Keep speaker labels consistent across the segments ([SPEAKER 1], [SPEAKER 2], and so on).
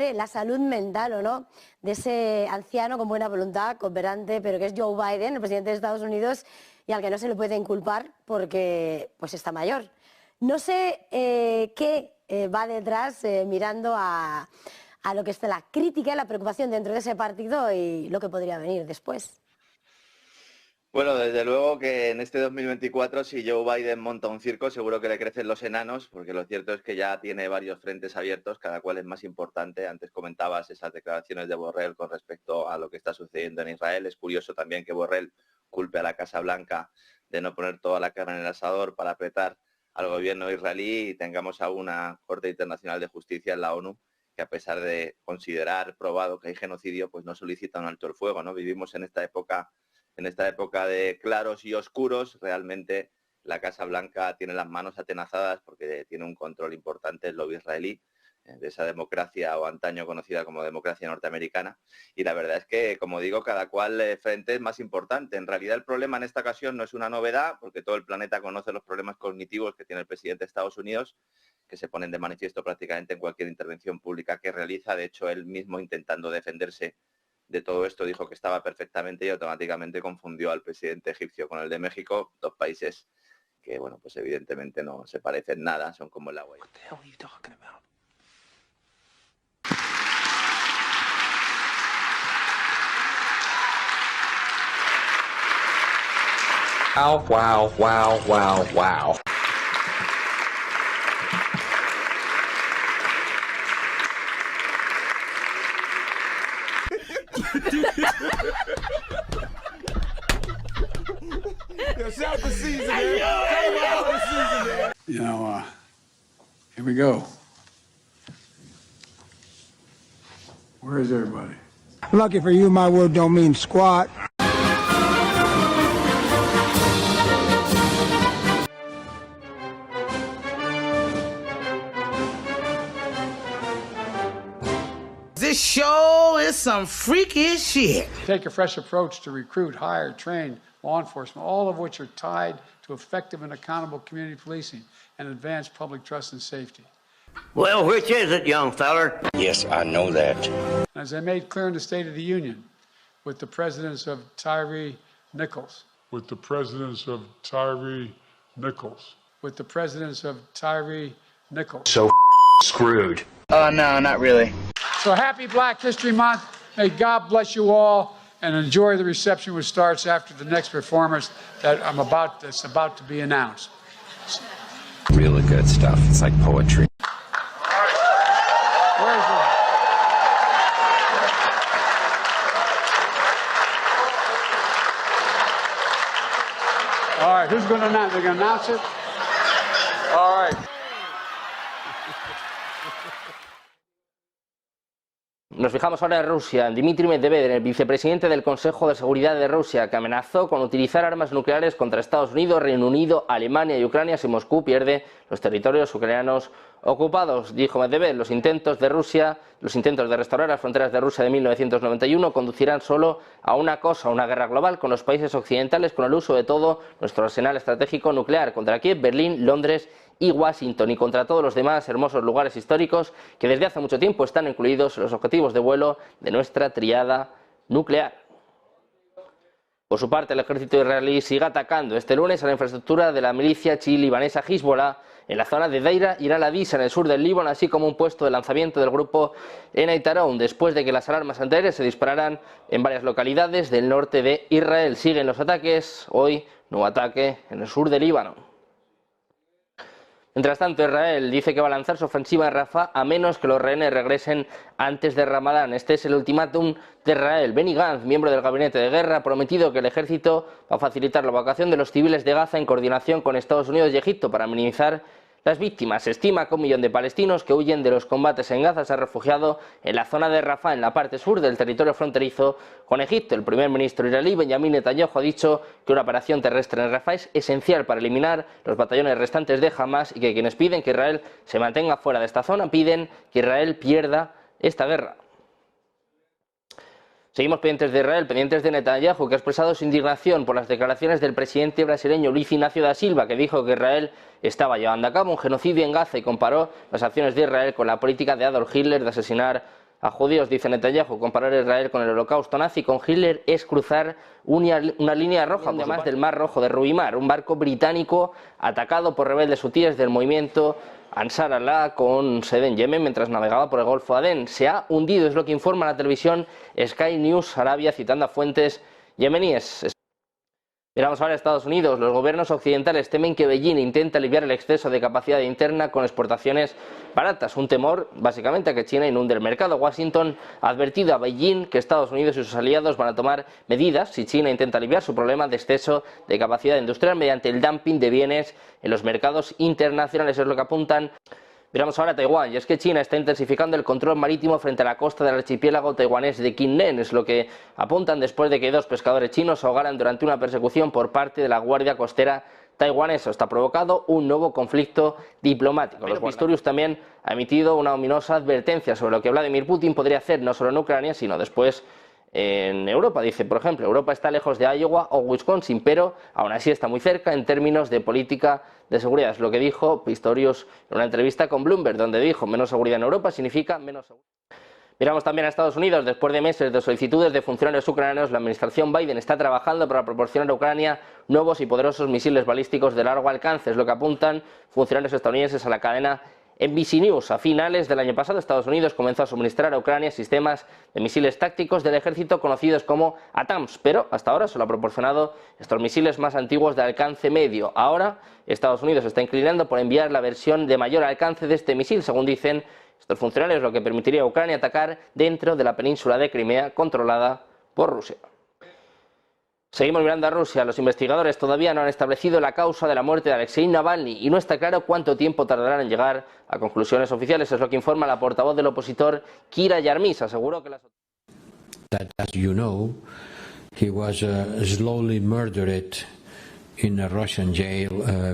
[SPEAKER 1] de la salud mental, ¿o no?, de ese anciano con buena voluntad, cooperante, pero que es Joe Biden, el presidente de Estados Unidos, y al que no se le puede inculpar porque pues está mayor. No sé qué va detrás, mirando a lo que está la crítica y la preocupación dentro de ese partido y lo que podría venir después.
[SPEAKER 2] Bueno, desde luego que en este 2024, si Joe Biden monta un circo, seguro que le crecen los enanos, porque lo cierto es que ya tiene varios frentes abiertos, cada cual es más importante. Antes comentabas esas declaraciones de Borrell con respecto a lo que está sucediendo en Israel. Es curioso también que Borrell culpe a la Casa Blanca de no poner toda la carne en el asador para apretar al gobierno israelí y tengamos a una Corte Internacional de Justicia en la ONU que, a pesar de considerar probado que hay genocidio, pues no solicita un alto el fuego, ¿no? Vivimos en esta época de claros y oscuros. Realmente la Casa Blanca tiene las manos atenazadas porque tiene un control importante el lobby israelí, de esa democracia o antaño conocida como democracia norteamericana. Y la verdad es que, como digo, cada cual frente es más importante. En realidad el problema en esta ocasión no es una novedad, porque todo el planeta conoce los problemas cognitivos que tiene el presidente de Estados Unidos, que se ponen de manifiesto prácticamente en cualquier intervención pública que realiza. De hecho, él mismo, intentando defenderse de todo esto, dijo que estaba perfectamente y automáticamente confundió al presidente egipcio con el de México, dos países que, bueno, pues evidentemente no se parecen nada, son como el agua.
[SPEAKER 3] What the hell are you talking about? Wow, wow, wow, wow, wow.
[SPEAKER 4] You know, here we go. Where is everybody?
[SPEAKER 5] Lucky for you, my word don't mean squat.
[SPEAKER 6] This show is some freaky shit.
[SPEAKER 4] Take a fresh approach to recruit, hire, train law enforcement, all of which are tied to effective and accountable community policing and advance public trust and safety.
[SPEAKER 7] Well, which is it, young feller?
[SPEAKER 8] Yes, I know that.
[SPEAKER 4] As I made clear in the State of the Union, with the presidents of Tyree Nichols.
[SPEAKER 9] With the presidents of Tyree Nichols.
[SPEAKER 4] With the presidents of Tyree Nichols.
[SPEAKER 8] So screwed.
[SPEAKER 10] Oh, no, not really.
[SPEAKER 4] So happy Black History Month. May God bless you all, and enjoy the reception which starts after the next performance that's about to be announced.
[SPEAKER 8] Really good stuff. It's like poetry.
[SPEAKER 4] Where's the... All right, who's going to announce? They're going to announce it? All right.
[SPEAKER 11] Nos fijamos ahora en Rusia. Dmitry Medvedev, el vicepresidente del Consejo de Seguridad de Rusia, que amenazó con utilizar armas nucleares contra Estados Unidos, Reino Unido, Alemania y Ucrania si Moscú pierde los territorios ucranianos ocupados. Dijo Medvedev, los intentos de restaurar las fronteras de Rusia de 1991 conducirán solo a una cosa, una guerra global con los países occidentales, con el uso de todo nuestro arsenal estratégico nuclear contra Kiev, Berlín, Londres y Washington, y contra todos los demás hermosos lugares históricos que desde hace mucho tiempo están incluidos en los objetivos de vuelo de nuestra triada nuclear. Por su parte, el ejército israelí sigue atacando este lunes a la infraestructura de la milicia chií-libanesa Hezbollah en la zona de Deira y al-Hadis, en el sur del Líbano, así como un puesto de lanzamiento del grupo en Aitaron, después de que las alarmas antiaéreas se dispararan en varias localidades del norte de Israel. Siguen los ataques, hoy nuevo ataque en el sur del Líbano. Mientras tanto, Israel dice que va a lanzar su ofensiva en Rafah a menos que los rehenes regresen antes de Ramadán. Este es el ultimátum de Israel. Benny Gantz, miembro del gabinete de guerra, ha prometido que el ejército va a facilitar la evacuación de los civiles de Gaza en coordinación con Estados Unidos y Egipto para minimizar las víctimas. Se estima que 1 millón de palestinos que huyen de los combates en Gaza se han refugiado en la zona de Rafah, en la parte sur del territorio fronterizo con Egipto. El primer ministro israelí, Benjamin Netanyahu, ha dicho que una operación terrestre en Rafah es esencial para eliminar los batallones restantes de Hamas y que quienes piden que Israel se mantenga fuera de esta zona piden que Israel pierda esta guerra. Seguimos pendientes de Israel, pendientes de Netanyahu, que ha expresado su indignación por las declaraciones del presidente brasileño Luiz Inácio da Silva, que dijo que Israel estaba llevando a cabo un genocidio en Gaza y comparó las acciones de Israel con la política de Adolf Hitler de asesinar a judíos, dice Netanyahu. Comparar a Israel con el holocausto nazi, con Hitler, es cruzar una línea roja, además del Mar Rojo de Rubimar, un barco británico atacado por rebeldes hutíes del movimiento Ansar Allah con sede en Yemen mientras navegaba por el Golfo de Adén. Se ha hundido, es lo que informa la televisión Sky News Arabia citando a fuentes yemeníes. Miramos ahora a Estados Unidos. Los gobiernos occidentales temen que Beijing intente aliviar el exceso de capacidad interna con exportaciones baratas. Un temor, básicamente, a que China inunde el mercado. Washington ha advertido a Beijing que Estados Unidos y sus aliados van a tomar medidas si China intenta aliviar su problema de exceso de capacidad industrial mediante el dumping de bienes en los mercados internacionales. Es lo que apuntan. Miramos ahora a Taiwán, y es que China está intensificando el control marítimo frente a la costa del archipiélago taiwanés de Kinmen, es lo que apuntan después de que 2 pescadores chinos se ahogaran durante una persecución por parte de la Guardia Costera taiwanesa. Esto ha provocado un nuevo conflicto diplomático. Los Pistorius también ha emitido una ominosa advertencia sobre lo que Vladimir Putin podría hacer no solo en Ucrania, sino después en Europa. Dice, por ejemplo, Europa está lejos de Iowa o Wisconsin, pero aún así está muy cerca en términos de política de seguridad. Es lo que dijo Pistorius en una entrevista con Bloomberg, donde dijo menos seguridad en Europa significa menos seguridad. Miramos también a Estados Unidos. Después de meses de solicitudes de funcionarios ucranianos, la administración Biden está trabajando para proporcionar a Ucrania nuevos y poderosos misiles balísticos de largo alcance. Es lo que apuntan funcionarios estadounidenses a la cadena NBC News. A finales del año pasado, Estados Unidos comenzó a suministrar a Ucrania sistemas de misiles tácticos del ejército conocidos como ATAMS, pero hasta ahora solo ha proporcionado estos misiles más antiguos de alcance medio. Ahora, Estados Unidos se está inclinando por enviar la versión de mayor alcance de este misil, según dicen estos funcionarios, lo que permitiría a Ucrania atacar dentro de la península de Crimea, controlada por Rusia. Seguimos mirando a Rusia. Los investigadores todavía no han establecido la causa de la muerte de Alexei Navalny y no está claro cuánto tiempo tardarán en llegar a conclusiones oficiales. Es lo que informa la portavoz del opositor Kira Yarmys. Aseguró que las...
[SPEAKER 10] That, as you know, he was slowly murdered in a Russian jail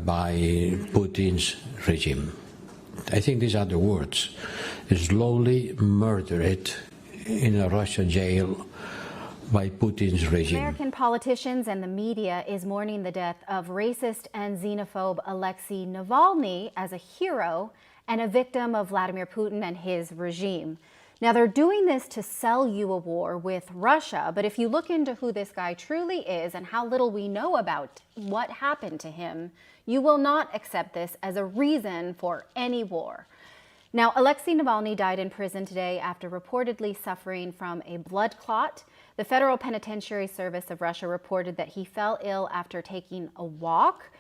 [SPEAKER 10] by Putin's regime. I think these are the words. Slowly murdered in a Russian jail by Putin's regime.
[SPEAKER 12] American politicians and the media is mourning the death of racist and xenophobe Alexei Navalny as a hero and a victim of Vladimir Putin and his regime. Now, they're doing this to sell you a war with Russia, but if you look into who this guy truly is and how little we know about what happened to him, you will not accept this as a reason for any war. Now, Alexei Navalny died in prison today after reportedly suffering from a blood clot. The Federal Penitentiary Service of Russia reported that he fell ill after taking a walk.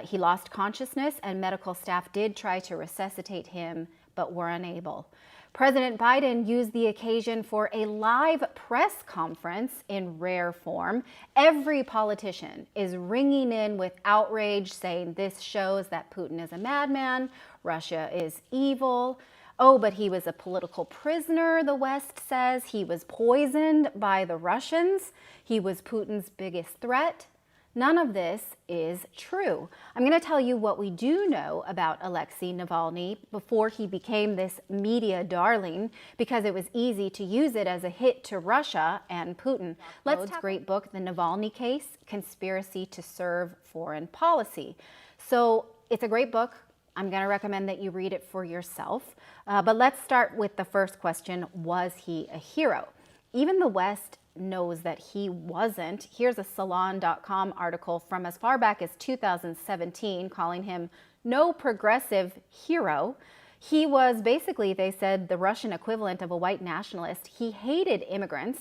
[SPEAKER 12] He lost consciousness, and medical staff did try to resuscitate him, but were unable. President Biden used the occasion for a live press conference in rare form. Every politician is ringing in with outrage, saying this shows that Putin is a madman, Russia is evil. Oh, but he was a political prisoner, the West says. He was poisoned by the Russians. He was Putin's biggest threat. None of this is true. I'm going to tell you what we do know about Alexei Navalny before he became this media darling, because it was easy to use it as a hit to Russia and Putin. Let's talk great book, The Navalny Case, Conspiracy to Serve Foreign Policy. So it's a great book. I'm going to recommend that you read it for yourself. But let's start with the first question. Was he a hero? Even the West knows that he wasn't. Here's a Salon.com article from as far back as 2017 calling him no progressive hero. He was basically, they said, the Russian equivalent of a white nationalist. He hated immigrants.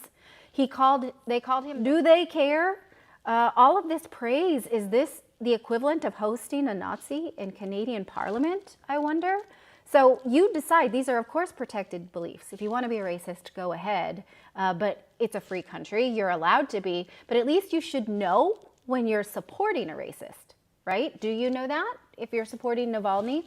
[SPEAKER 12] They called him, do they care? All of this praise, is this the equivalent of hosting a Nazi in Canadian Parliament, I wonder? So you decide. These are, of course, protected beliefs. If you want to be a racist, go ahead. But it's a free country. You're allowed to be. But at least you should know when you're supporting a racist, right? Do you know that if you're supporting Navalny?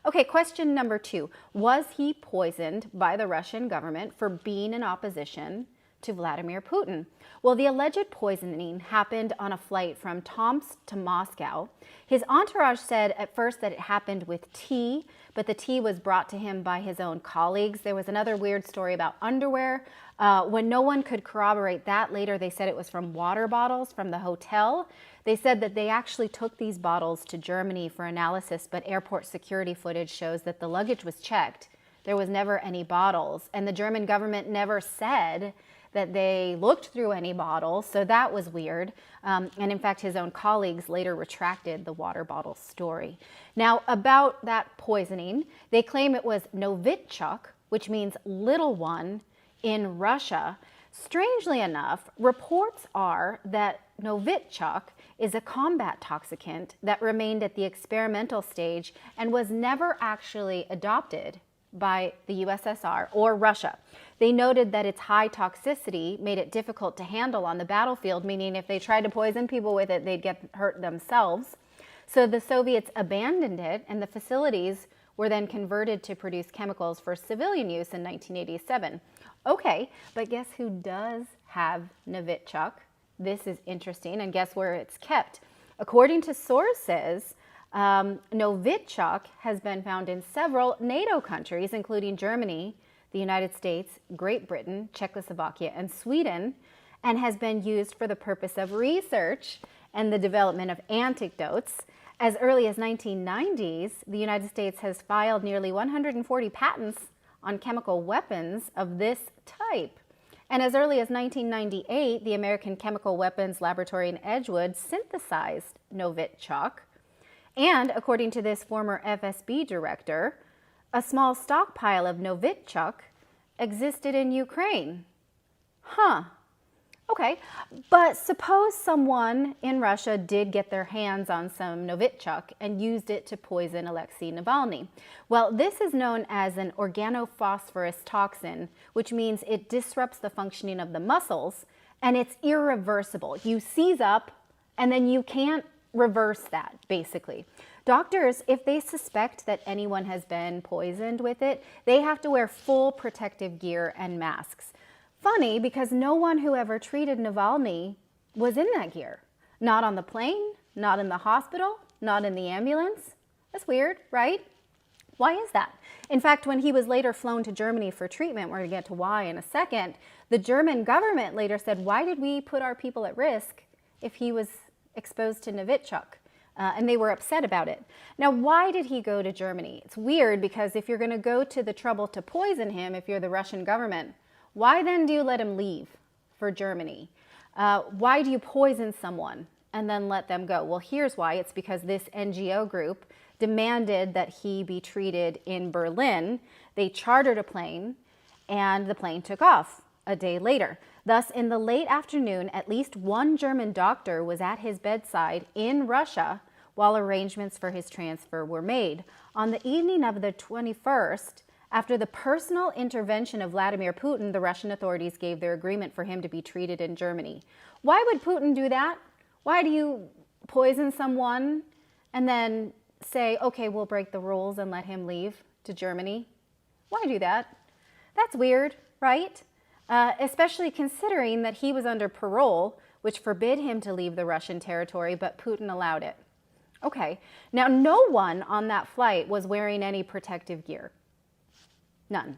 [SPEAKER 12] Okay, question number 2. Was he poisoned by the Russian government for being in opposition to Vladimir Putin? Well, the alleged poisoning happened on a flight from Tomsk to Moscow. His entourage said at first that it happened with tea, but the tea was brought to him by his own colleagues. There was another weird story about underwear. When no one could corroborate that, later they said it was from water bottles from the hotel. They said that they actually took these bottles to Germany for analysis, but airport security footage shows that the luggage was checked. There was never any bottles, and the German government never said that they looked through any bottles, so that was weird. And in fact, his own colleagues later retracted the water bottle story. Now, about that poisoning, they claim it was Novichok, which means little one, in Russia. Strangely enough, reports are that Novichok is a combat toxicant that remained at the experimental stage and was never actually adopted by the USSR or Russia. They noted that its high toxicity made it difficult to handle on the battlefield, meaning if they tried to poison people with it, they'd get hurt themselves. So the Soviets abandoned it, and the facilities were then converted to produce chemicals for civilian use in 1987. Okay, but guess who does have Novichok? This is interesting, and guess where it's kept? According to sources, Novichok has been found in several NATO countries, including Germany, the United States, Great Britain, Czechoslovakia, and Sweden, and has been used for the purpose of research and the development of antidotes. As early as 1990s, the United States has filed nearly 140 patents on chemical weapons of this type. And as early as 1998, the American Chemical Weapons Laboratory in Edgewood synthesized Novichok. And according to this former FSB director, a small stockpile of Novichok existed in Ukraine. Huh. Okay, but suppose someone in Russia did get their hands on some Novichok and used it to poison Alexei Navalny. Well, this is known as an organophosphorus toxin, which means it disrupts the functioning of the muscles, and it's irreversible. You seize up, and then you can't reverse that, basically. Doctors, if they suspect that anyone has been poisoned with it, they have to wear full protective gear and masks. Funny, because no one who ever treated Navalny was in that gear. Not on the plane, not in the hospital, not in the ambulance. That's weird, right? Why is that? In fact, when he was later flown to Germany for treatment, we're going to get to why in a second, the German government later said, why did we put our people at risk if he was exposed to Novichok? And they were upset about it. Now, why did he go to Germany? It's weird because if you're going to go to the trouble to poison him, if you're the Russian government, why then do you let him leave for Germany? Why do you poison someone and then let them go? Well, here's why. It's because this NGO group demanded that he be treated in Berlin. They chartered a plane, and the plane took off a day later. Thus, in the late afternoon, at least one German doctor was at his bedside in Russia while arrangements for his transfer were made. On the evening of the 21st, after the personal intervention of Vladimir Putin, the Russian authorities gave their agreement for him to be treated in Germany. Why would Putin do that? Why do you poison someone and then say, okay, we'll break the rules and let him leave to Germany? Why do that? That's weird, right? Especially considering that he was under parole, which forbid him to leave the Russian territory, but Putin allowed it. Okay, now no one on that flight was wearing any protective gear. None.